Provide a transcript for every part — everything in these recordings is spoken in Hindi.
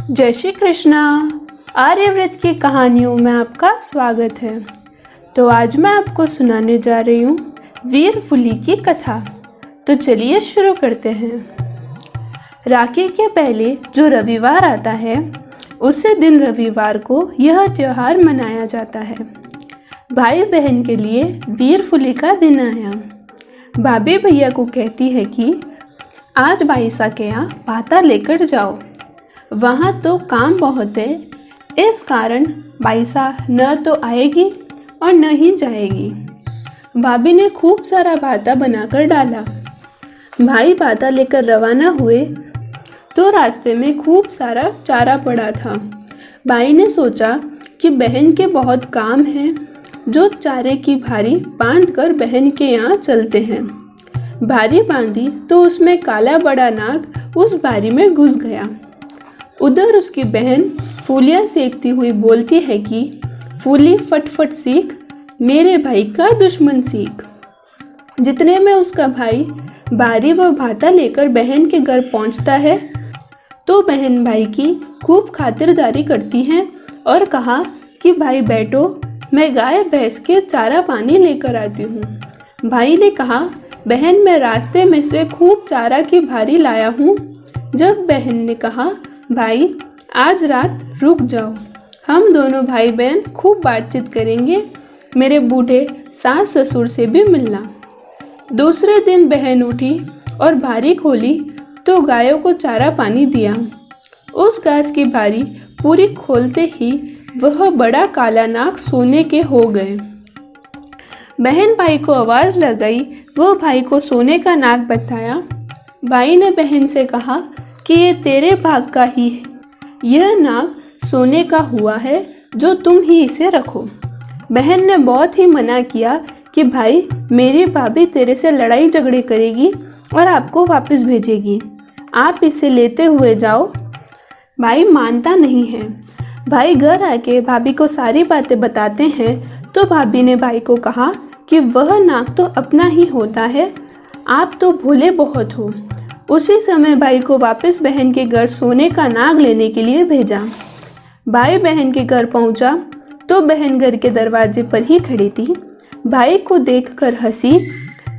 जय श्री कृष्णा। आर्यव्रत की कहानियों में आपका स्वागत है। तो आज मैं आपको सुनाने जा रही हूँ वीरफुली की कथा। तो चलिए शुरू करते हैं। राखी के पहले जो रविवार आता है उसी दिन रविवार को यह त्योहार मनाया जाता है। भाई बहन के लिए वीरफुली का दिन आया। भाभी भैया को कहती है कि आज बाईसा के यहाँ भाता लेकर जाओ, वहाँ तो काम बहुत है, इस कारण बाईसा न तो आएगी और न ही जाएगी। भाभी ने खूब सारा भाता बनाकर डाला। भाई भाता लेकर रवाना हुए तो रास्ते में खूब सारा चारा पड़ा था। भाई ने सोचा कि बहन के बहुत काम हैं, जो चारे की भारी बांधकर बहन के यहाँ चलते हैं। भारी बांधी तो उसमें काला बड़ा नाग उस भारी में घुस गया। उधर उसकी बहन फूलियाँ सेकती हुई बोलती है कि फूली फटफट सीख, मेरे भाई का दुश्मन सीख। जितने में उसका भाई भारी व भाता लेकर बहन के घर पहुंचता है तो बहन भाई की खूब खातिरदारी करती है और कहा कि भाई बैठो, मैं गाय भैंस के चारा पानी लेकर आती हूँ। भाई ने कहा, बहन मैं रास्ते में से खूब चारा की भारी लाया हूँ। जब बहन ने कहा, भाई आज रात रुक जाओ, हम दोनों भाई बहन खूब बातचीत करेंगे, मेरे बूढ़े सास ससुर से भी मिलना। दूसरे दिन बहन उठी और भारी खोली तो गायों को चारा पानी दिया। उस घास की भारी पूरी खोलते ही वह बड़ा काला नाग सोने के हो गए। बहन भाई को आवाज़ लगाई, वो भाई को सोने का नाग बताया। भाई ने बहन से कहा कि ये तेरे भाग का ही है, यह नाग सोने का हुआ है, जो तुम ही इसे रखो। बहन ने बहुत ही मना किया कि भाई मेरी भाभी तेरे से लड़ाई झगड़े करेगी और आपको वापस भेजेगी, आप इसे लेते हुए जाओ। भाई मानता नहीं है। भाई घर आके भाभी को सारी बातें बताते हैं तो भाभी ने भाई को कहा कि वह नाग तो अपना ही होता है, आप तो भोले बहुत हो। उसी समय भाई को वापस बहन के घर सोने का नाग लेने के लिए भेजा। भाई बहन के घर पहुंचा तो बहन घर के दरवाजे पर ही खड़ी थी। भाई को देखकर हंसी,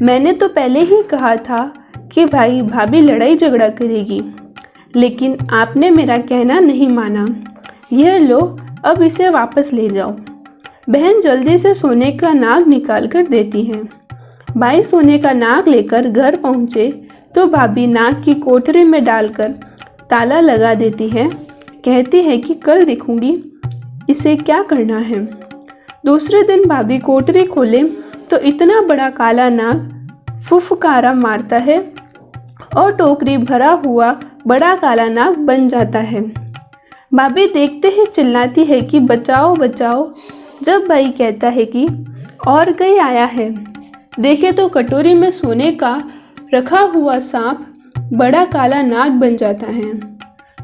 मैंने तो पहले ही कहा था कि भाई भाभी लड़ाई झगड़ा करेगी, लेकिन आपने मेरा कहना नहीं माना। यह लो, अब इसे वापस ले जाओ। बहन जल्दी से सोने का नाग निकाल कर देती है। भाई सोने का नाग लेकर घर पहुँचे तो भाभी नाग की कोठरी में डालकर ताला लगा देती है। कहती है कि कल देखूंगी इसे क्या करना है। दूसरे दिन भाभी कोठरी खोले तो इतना बड़ा काला नाग फुफकारा मारता है और टोकरी भरा हुआ बड़ा काला नाग बन जाता है। भाभी देखते ही चिल्लाती है कि बचाओ बचाओ। जब भाई कहता है कि और कोई आया है, देखे तो कटोरी में सोने का रखा हुआ सांप बड़ा काला नाग बन जाता है।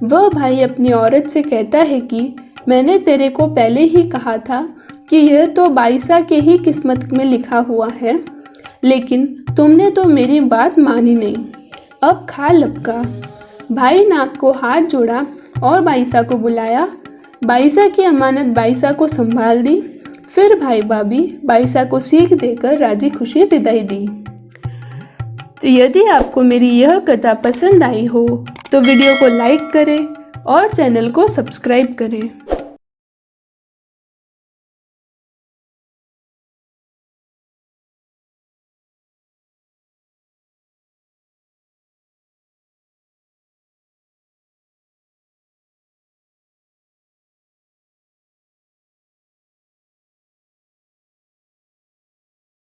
वह भाई अपनी औरत से कहता है कि मैंने तेरे को पहले ही कहा था कि यह तो बाईसा के ही किस्मत में लिखा हुआ है, लेकिन तुमने तो मेरी बात मानी नहीं, अब खा लपका। भाई नाग को हाथ जोड़ा और बाईसा को बुलाया। बाईसा की अमानत बाईसा को संभाल दी। फिर भाई भाभी बाईसा को सीख देकर राजी खुशी विदाई दी। तो यदि आपको मेरी यह कथा पसंद आई हो तो वीडियो को लाइक करें और चैनल को सब्सक्राइब करें।